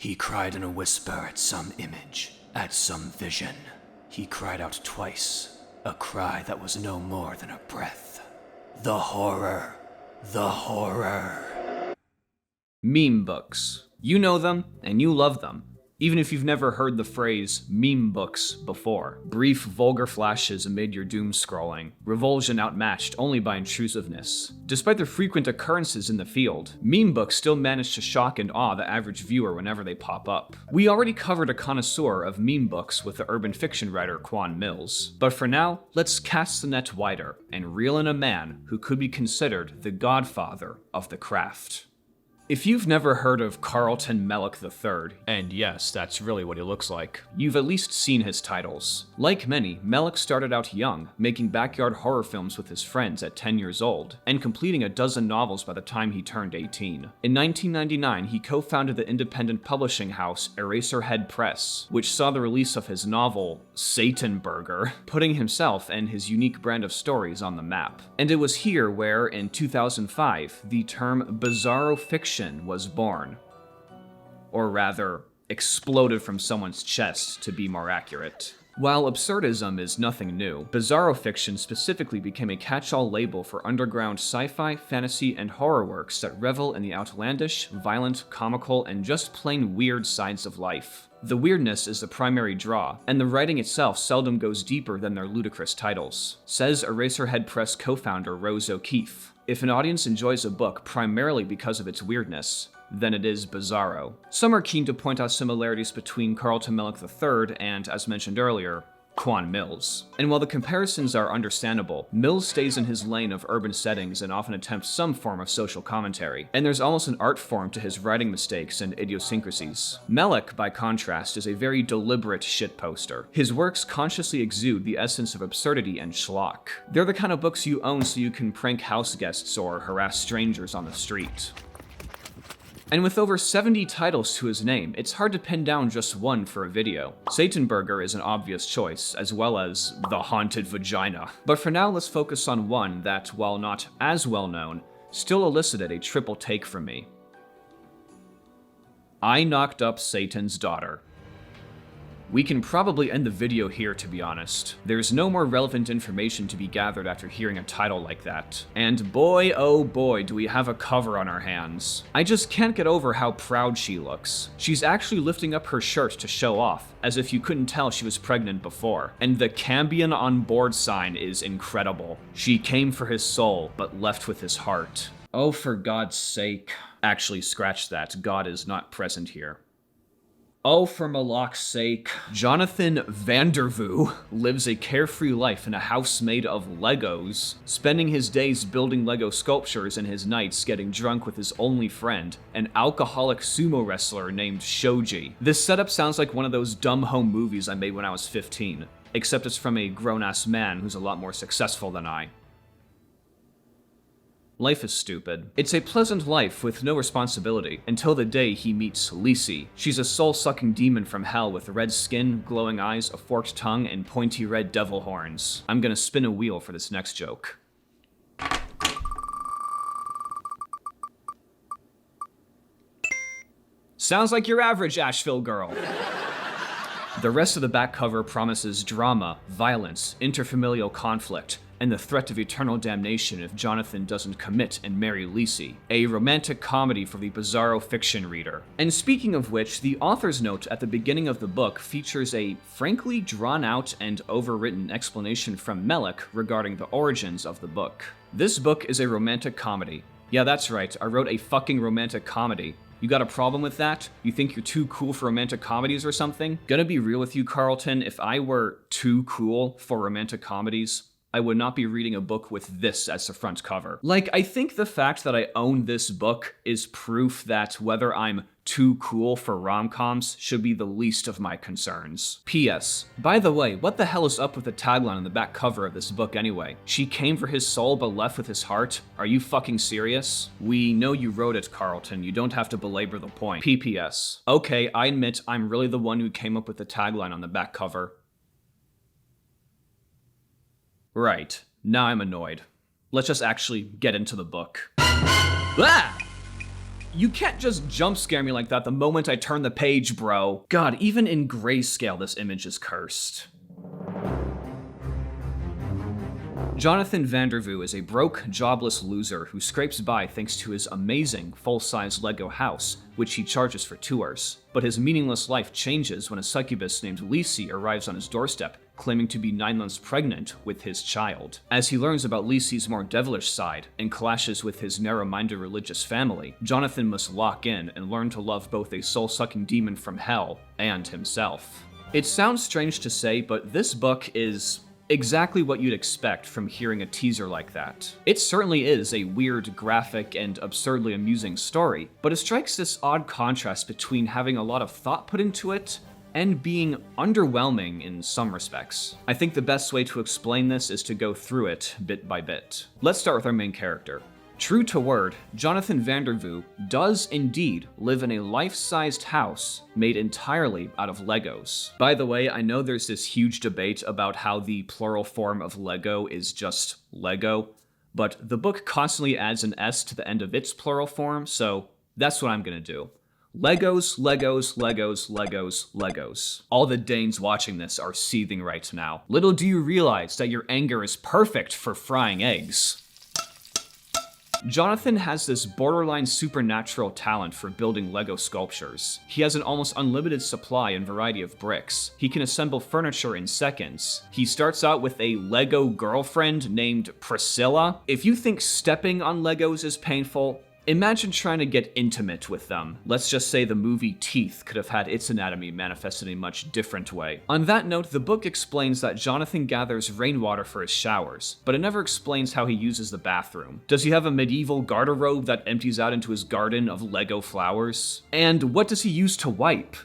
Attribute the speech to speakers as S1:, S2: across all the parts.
S1: He cried in a whisper at some image, at some vision. He cried out twice, a cry that was no more than a breath. The horror. The horror.
S2: Meme books. You know them, and you love them, even if you've never heard the phrase meme books before. Brief, vulgar flashes amid your doom scrolling, revulsion outmatched only by intrusiveness. Despite their frequent occurrences in the field, meme books still manage to shock and awe the average viewer whenever they pop up. We already covered a connoisseur of meme books with the urban fiction writer Quan Mills, but for now, let's cast the net wider and reel in a man who could be considered the godfather of the craft. If you've never heard of Carlton Mellick III, and yes, that's really what he looks like, you've at least seen his titles. Like many, Mellick started out young, making backyard horror films with his friends at 10 years old, and completing a dozen novels by the time he turned 18. In 1999, he co-founded the independent publishing house Eraserhead Press, which saw the release of his novel, Satan Burger, putting himself and his unique brand of stories on the map. And it was here where, in 2005, the term Bizarro fiction was born. Or rather, exploded from someone's chest, to be more accurate. While absurdism is nothing new, Bizarro fiction specifically became a catch-all label for underground sci-fi, fantasy, and horror works that revel in the outlandish, violent, comical, and just plain weird sides of life. The weirdness is the primary draw, and the writing itself seldom goes deeper than their ludicrous titles, says Eraserhead Press co-founder Rose O'Keefe. If an audience enjoys a book primarily because of its weirdness, then it is Bizarro. Some are keen to point out similarities between Carlton Mellick III and, as mentioned earlier, Quan Mills. And while the comparisons are understandable, Mills stays in his lane of urban settings and often attempts some form of social commentary, and there's almost an art form to his writing mistakes and idiosyncrasies. Mellick, by contrast, is a very deliberate shitposter. His works consciously exude the essence of absurdity and schlock. They're the kind of books you own so you can prank house guests or harass strangers on the street. And with over 70 titles to his name, it's hard to pin down just one for a video. Satan Burger is an obvious choice, as well as The Haunted Vagina. But for now, let's focus on one that, while not as well known, still elicited a triple take from me. I Knocked Up Satan's Daughter. We can probably end the video here, to be honest. There's no more relevant information to be gathered after hearing a title like that. And boy, oh boy, do we have a cover on our hands. I just can't get over how proud she looks. She's actually lifting up her shirt to show off, as if you couldn't tell she was pregnant before. And the cambion on board sign is incredible. She came for his soul, but left with his heart. Oh, for God's sake. Actually, scratch that. God is not present here. Oh, for Malak's sake. Jonathan Vandervoo lives a carefree life in a house made of Legos, spending his days building Lego sculptures and his nights getting drunk with his only friend, an alcoholic sumo wrestler named Shoji. This setup sounds like one of those dumb home movies I made when I was 15, except it's from a grown-ass man who's a lot more successful than I. Life is stupid. It's a pleasant life with no responsibility, until the day he meets Lisi. She's a soul-sucking demon from hell with red skin, glowing eyes, a forked tongue, and pointy red devil horns. I'm gonna spin a wheel for this next joke. Sounds like your average Asheville girl. The rest of the back cover promises drama, violence, interfamilial conflict, and the threat of eternal damnation if Jonathan doesn't commit and marry Lisi, a romantic comedy for the Bizarro fiction reader. And speaking of which, the author's note at the beginning of the book features a frankly drawn-out and overwritten explanation from Mellick regarding the origins of the book. This book is a romantic comedy. Yeah, that's right, I wrote a fucking romantic comedy. You got a problem with that? You think you're too cool for romantic comedies or something? Gonna be real with you, Carlton, if I were too cool for romantic comedies, I would not be reading a book with this as the front cover. Like, I think the fact that I own this book is proof that whether I'm too cool for rom-coms should be the least of my concerns. P.S. By the way, what the hell is up with the tagline on the back cover of this book anyway? She came for his soul but left with his heart? Are you fucking serious? We know you wrote it, Carlton. You don't have to belabor the point. P.P.S. Okay, I admit I'm really the one who came up with the tagline on the back cover. Right, now I'm annoyed. Let's just actually get into the book. Ah! You can't just jump scare me like that the moment I turn the page, bro. God, even in grayscale, this image is cursed. Jonathan Vandervoo is a broke, jobless loser who scrapes by thanks to his amazing, full-size Lego house, which he charges for tours. But his meaningless life changes when a succubus named Lisi arrives on his doorstep, claiming to be 9 months pregnant with his child. As he learns about Lisi's more devilish side and clashes with his narrow-minded religious family, Jonathan must lock in and learn to love both a soul-sucking demon from hell and himself. It sounds strange to say, but this book is exactly what you'd expect from hearing a teaser like that. It certainly is a weird, graphic, and absurdly amusing story, but it strikes this odd contrast between having a lot of thought put into it and being underwhelming in some respects. I think the best way to explain this is to go through it bit by bit. Let's start with our main character. True to word, Jonathan Vandervoo does indeed live in a life-sized house made entirely out of Legos. By the way, I know there's this huge debate about how the plural form of Lego is just Lego, but the book constantly adds an S to the end of its plural form, so that's what I'm gonna do. Legos, Legos, Legos, Legos, Legos. All the Danes watching this are seething right now. Little do you realize that your anger is perfect for frying eggs. Jonathan has this borderline supernatural talent for building Lego sculptures. He has an almost unlimited supply and variety of bricks. He can assemble furniture in seconds. He starts out with a Lego girlfriend named Priscilla. If you think stepping on Legos is painful, imagine trying to get intimate with them. Let's just say the movie Teeth could have had its anatomy manifested in a much different way. On that note, the book explains that Jonathan gathers rainwater for his showers, but it never explains how he uses the bathroom. Does he have a medieval garderobe that empties out into his garden of Lego flowers? And what does he use to wipe?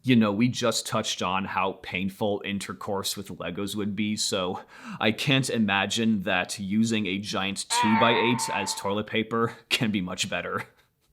S2: You know, we just touched on how painful intercourse with Legos would be, so I can't imagine that using a giant 2x8 as toilet paper can be much better.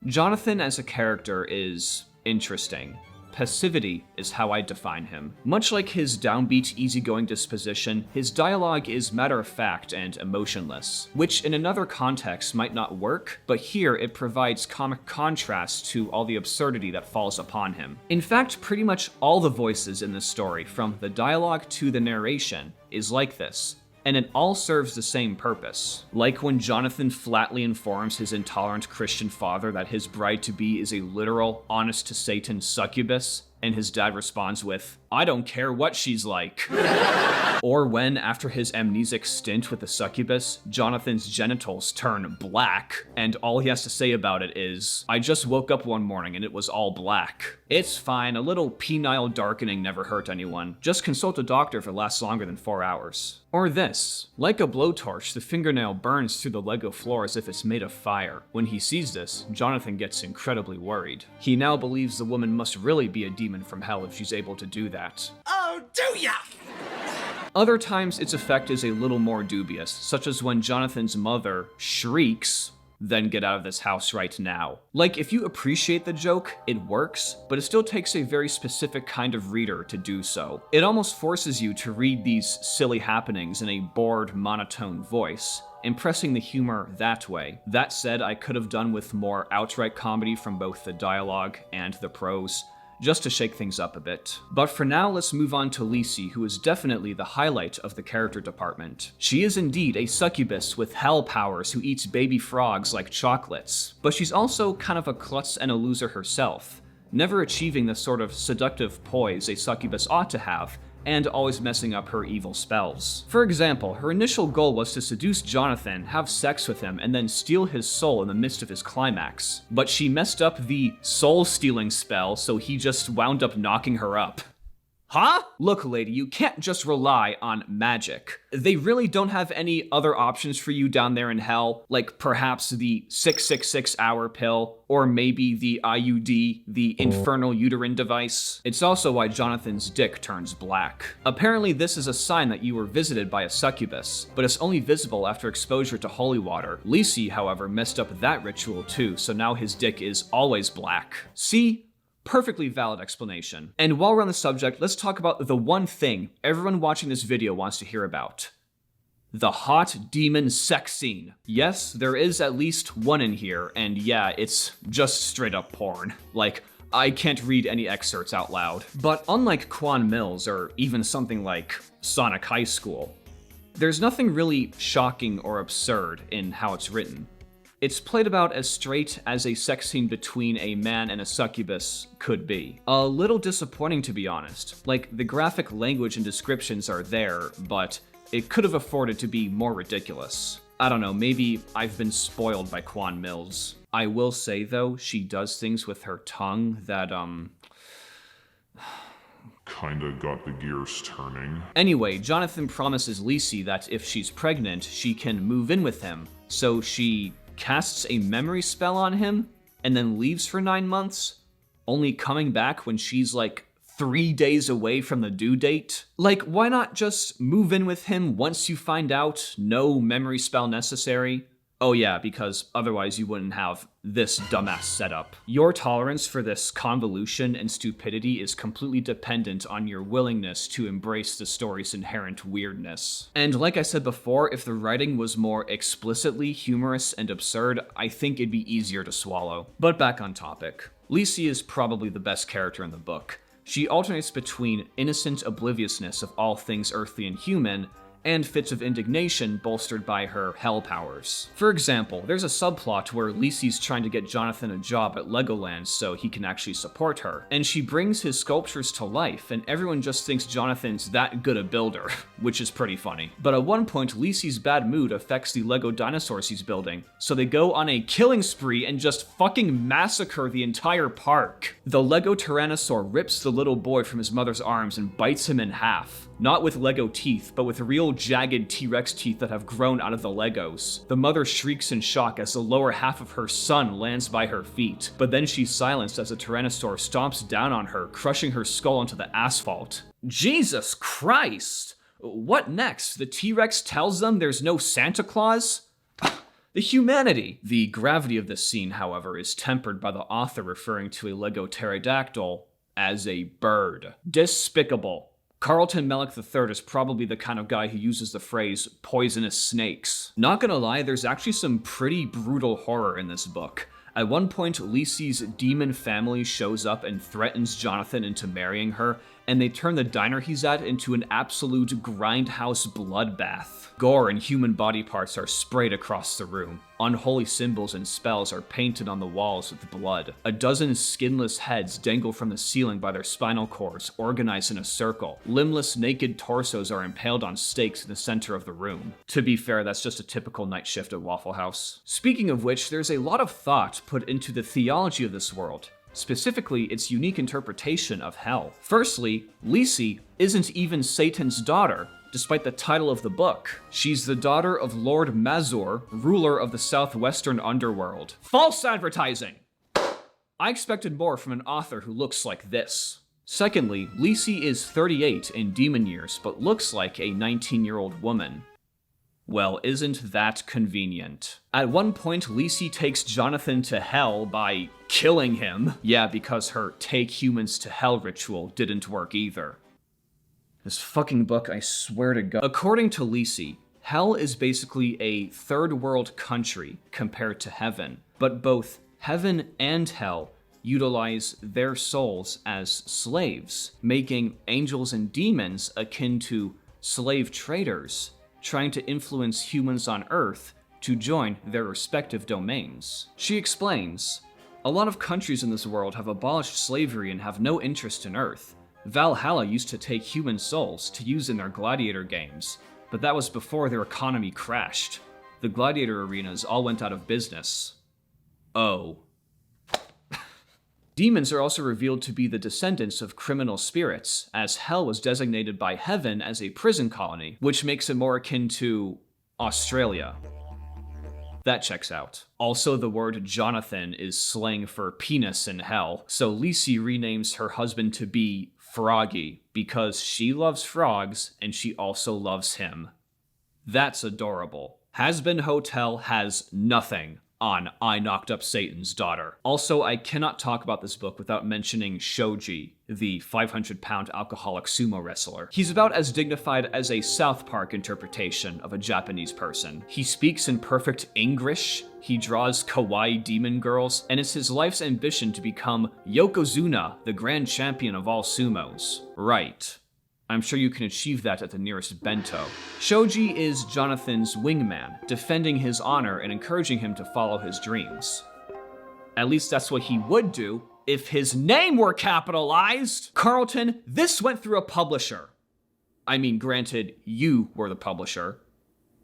S2: Jonathan as a character is interesting. Passivity is how I define him. Much like his downbeat, easygoing disposition, his dialogue is matter-of-fact and emotionless, which in another context might not work, but here it provides comic contrast to all the absurdity that falls upon him. In fact, pretty much all the voices in this story, from the dialogue to the narration, is like this. And it all serves the same purpose. Like when Jonathan flatly informs his intolerant Christian father that his bride-to-be is a literal, honest-to-Satan succubus, and his dad responds with, "I don't care what she's like." Or when, after his amnesic stint with the succubus, Jonathan's genitals turn black, and all he has to say about it is, "I just woke up one morning and it was all black." It's fine, a little penile darkening never hurt anyone. Just consult a doctor if it lasts longer than 4 hours. Or this. Like a blowtorch, the fingernail burns through the Lego floor as if it's made of fire. When he sees this, Jonathan gets incredibly worried. He now believes the woman must really be a demon from hell if she's able to do that.
S3: Oh, do ya?
S2: Other times, its effect is a little more dubious, such as when Jonathan's mother shrieks, "Then get out of this house right now." Like, if you appreciate the joke, it works, but it still takes a very specific kind of reader to do so. It almost forces you to read these silly happenings in a bored, monotone voice, impressing the humor that way. That said, I could have done with more outright comedy from both the dialogue and the prose, just to shake things up a bit. But for now, let's move on to Lisi, who is definitely the highlight of the character department. She is indeed a succubus with hell powers who eats baby frogs like chocolates, but she's also kind of a klutz and a loser herself, never achieving the sort of seductive poise a succubus ought to have, and always messing up her evil spells. For example, her initial goal was to seduce Jonathan, have sex with him, and then steal his soul in the midst of his climax. But she messed up the soul-stealing spell, so he just wound up knocking her up. Huh? Look, lady, you can't just rely on magic. They really don't have any other options for you down there in hell, like perhaps the 666-hour pill, or maybe the IUD, the infernal uterine device. It's also why Jonathan's dick turns black. Apparently this is a sign that you were visited by a succubus, but it's only visible after exposure to holy water. Lisi, however, messed up that ritual too, so now his dick is always black. See? Perfectly valid explanation. And while we're on the subject, let's talk about the one thing everyone watching this video wants to hear about. The hot demon sex scene. Yes, there is at least one in here, and yeah, it's just straight up porn. Like, I can't read any excerpts out loud. But unlike Quan Mills, or even something like Sonic High School, there's nothing really shocking or absurd in how it's written. It's played about as straight as a sex scene between a man and a succubus could be. A little disappointing, to be honest. Like, the graphic language and descriptions are there, but it could have afforded to be more ridiculous. I don't know, maybe I've been spoiled by Quan Mills. I will say, though, she does things with her tongue that,
S3: kinda got the gears turning.
S2: Anyway, Jonathan promises Lisi that if she's pregnant, she can move in with him. So she casts a memory spell on him, and then leaves for 9 months, only coming back when she's like 3 days away from the due date. Like, why not just move in with him once you find out no memory spell necessary? Oh yeah, because otherwise you wouldn't have this dumbass setup. Your tolerance for this convolution and stupidity is completely dependent on your willingness to embrace the story's inherent weirdness. And like I said before, if the writing was more explicitly humorous and absurd, I think it'd be easier to swallow. But back on topic. Lisi is probably the best character in the book. She alternates between innocent obliviousness of all things earthly and human, and fits of indignation bolstered by her hell powers. For example, there's a subplot where Lisi's trying to get Jonathan a job at Legoland so he can actually support her, and she brings his sculptures to life, and everyone just thinks Jonathan's that good a builder, which is pretty funny. But at one point, Lisi's bad mood affects the Lego dinosaurs he's building, so they go on a killing spree and just fucking massacre the entire park. The Lego Tyrannosaur rips the little boy from his mother's arms and bites him in half. Not with Lego teeth, but with real jagged T-Rex teeth that have grown out of the Legos. The mother shrieks in shock as the lower half of her son lands by her feet, but then she's silenced as the Tyrannosaur stomps down on her, crushing her skull into the asphalt. Jesus Christ! What next? The T-Rex tells them there's no Santa Claus? The humanity! The gravity of this scene, however, is tempered by the author referring to a Lego pterodactyl as a bird. Despicable. Carlton Mellick III is probably the kind of guy who uses the phrase poisonous snakes. Not gonna lie, there's actually some pretty brutal horror in this book. At one point, Lisi's demon family shows up and threatens Jonathan into marrying her, and they turn the diner he's at into an absolute grindhouse bloodbath. Gore and human body parts are sprayed across the room. Unholy symbols and spells are painted on the walls with blood. A dozen skinless heads dangle from the ceiling by their spinal cords, organized in a circle. Limbless, naked torsos are impaled on stakes in the center of the room. To be fair, that's just a typical night shift at Waffle House. Speaking of which, there's a lot of thought put into the theology of this world. Specifically, its unique interpretation of hell. Firstly, Lisi isn't even Satan's daughter, despite the title of the book. She's the daughter of Lord Mazur, ruler of the southwestern underworld. False advertising! I expected more from an author who looks like this. Secondly, Lisi is 38 in demon years, but looks like a 19-year-old woman. Well, isn't that convenient? At one point, Lisi takes Jonathan to hell by killing him. Yeah, because her take humans to hell ritual didn't work either. This fucking book, I swear to God. According to Lisi, hell is basically a third world country compared to heaven, but both heaven and hell utilize their souls as slaves, making angels and demons akin to slave traders, trying to influence humans on Earth to join their respective domains. She explains, a lot of countries in this world have abolished slavery and have no interest in Earth. Valhalla used to take human souls to use in their gladiator games, but that was before their economy crashed. The gladiator arenas all went out of business. Oh. Demons are also revealed to be the descendants of criminal spirits, as hell was designated by heaven as a prison colony, which makes it more akin to Australia. That checks out. Also, the word Jonathan is slang for penis in hell, so Lisi renames her husband to be Froggy, because she loves frogs and she also loves him. That's adorable. Has Been Hotel has nothing on I Knocked Up Satan's Daughter. Also, I cannot talk about this book without mentioning Shoji, the 500-pound alcoholic sumo wrestler. He's about as dignified as a South Park interpretation of a Japanese person. He speaks in perfect English, he draws kawaii demon girls, and it's his life's ambition to become Yokozuna, the grand champion of all sumos. Right. I'm sure you can achieve that at the nearest bento. Shoji is Jonathan's wingman, defending his honor and encouraging him to follow his dreams. At least that's what he would do if his name were capitalized. Carlton, this went through a publisher. I mean, granted, you were the publisher.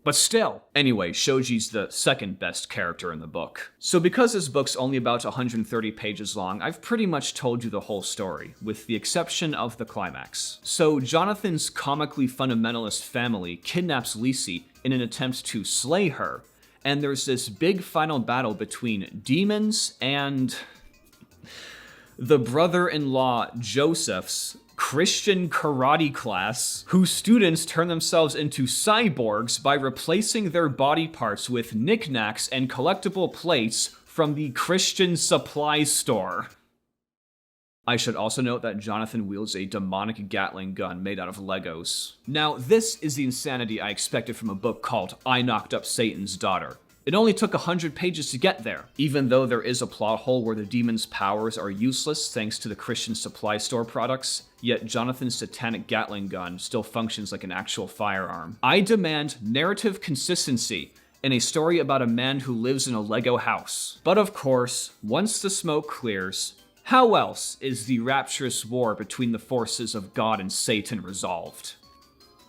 S2: But still. Anyway, Shoji's the second best character in the book. So because this book's only about 130 pages long, I've pretty much told you the whole story, with the exception of the climax. So Jonathan's comically fundamentalist family kidnaps Lisi in an attempt to slay her, and there's this big final battle between demons and the brother-in-law Joseph's Christian karate class, whose students turn themselves into cyborgs by replacing their body parts with knickknacks and collectible plates from the Christian supply store. I should also note that Jonathan wields a demonic Gatling gun made out of Legos. Now, this is the insanity I expected from a book called I Knocked Up Satan's Daughter. It only took 100 pages to get there, even though there is a plot hole where the demon's powers are useless thanks to the Christian supply store products, yet Jonathan's satanic Gatling gun still functions like an actual firearm. I demand narrative consistency in a story about a man who lives in a Lego house. But of course, once the smoke clears, how else is the rapturous war between the forces of God and Satan resolved?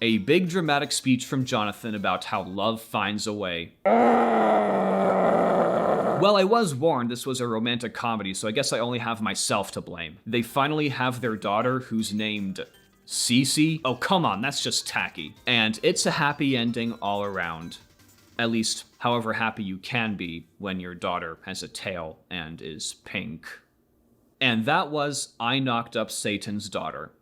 S2: A big dramatic speech from Jonathan about how love finds a way. Well, I was warned this was a romantic comedy, so I guess I only have myself to blame. They finally have their daughter, who's named Cece. Oh, come on, that's just tacky. And it's a happy ending all around. At least, however happy you can be when your daughter has a tail and is pink. And that was I Knocked Up Satan's Daughter.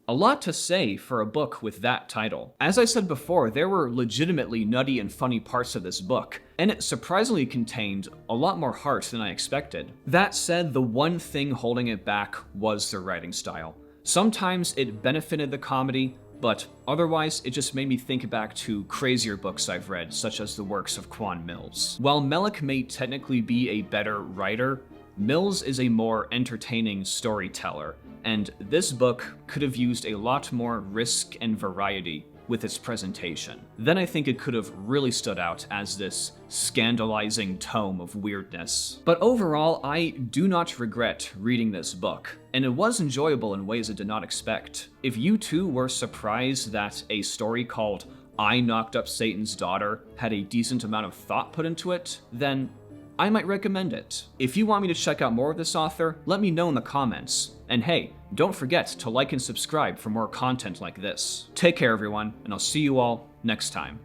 S2: A lot to say for a book with that title. As I said before, there were legitimately nutty and funny parts of this book, and it surprisingly contained a lot more heart than I expected. That said, the one thing holding it back was the writing style. Sometimes it benefited the comedy, but otherwise it just made me think back to crazier books I've read, such as the works of Quan Mills. While Mellick may technically be a better writer, Mills is a more entertaining storyteller, and this book could have used a lot more risk and variety with its presentation. Then I think it could have really stood out as this scandalizing tome of weirdness. But overall, I do not regret reading this book, and it was enjoyable in ways I did not expect. If you too were surprised that a story called I Knocked Up Satan's Daughter had a decent amount of thought put into it, then I might recommend it. If you want me to check out more of this author, let me know in the comments. And hey, don't forget to like and subscribe for more content like this. Take care everyone, and I'll see you all next time.